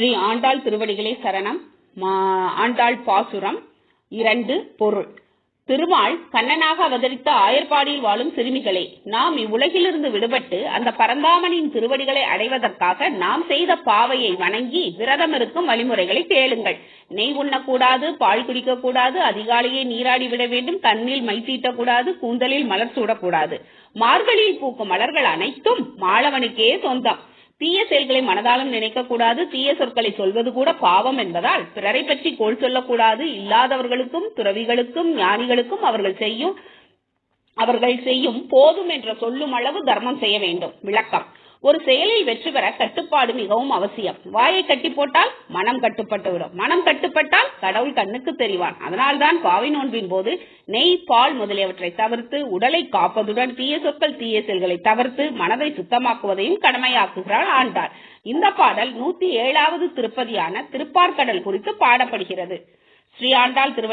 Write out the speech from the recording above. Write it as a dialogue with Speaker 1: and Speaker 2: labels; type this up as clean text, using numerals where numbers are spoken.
Speaker 1: ஸ்ரீ ஆண்டாள் திருவடிகளே சரணம். ஆண்டாள் பாசுரம் 2 பொருள். திருமால் கண்ணனாக அவதரித்த ஆயர்பாடியில் வாழும் சிறுமிகளே, நாம் இவ்வுலகிலிருந்து விடுபட்டு அந்த பரந்தாமனின் திருவடிகளை அடைவதற்காக நாம் செய்த பாவையை வணங்கி விரதம் இருக்கும் வழிமுறைகளை கேளுங்கள். நெய் உண்ணக்கூடாது, பால் குடிக்கக்கூடாது, அதிகாலையே நீராடி விட வேண்டும், கண்ணில் மை தீட்டக்கூடாது, கூந்தலில் மலர் சூடக்கூடாது. மார்கழியில் பூக்கும் மலர்கள் அனைத்தும் மாளவனுக்கே சொந்தம். தீய செயல்களை மனதாலும் நினைக்க கூடாது. தீய சொற்களை சொல்வது கூட பாவம் என்பதால் பிறரை பற்றி கோள் சொல்லக்கூடாது. இல்லாதவர்களுக்கும் துறவிகளுக்கும் ஞானிகளுக்கும் அவர்கள் செய்யும் போதும் என்ற சொல்லும் அளவு தர்மம் செய்ய வேண்டும். விளக்கம்: ஒரு செயலில் வெற்றி பெற கட்டுப்பாடு மிகவும் அவசியம். வாயை கட்டி போட்டால் மனம் கட்டுப்பட்டு விடும். மனம் கட்டுப்பட்டால் கடவுள் கண்ணுக்கு தெரிவான். அதனால்தான் பாவை நோன்பின் போது நெய், பால் முதலியவற்றை தவிர்த்து உடலை காப்பதுடன் தீய சொற்கள், தீய செயல்களை தவிர்த்து மனதை சுத்தமாக்குவதையும் கடமையாக்குகிறாள் ஆண்டாள். இந்த பாடல் 107வது திருப்பதியான திருப்பார்கடல் குறித்து பாடப்படுகிறது. ஸ்ரீ ஆண்டாள் திருவடி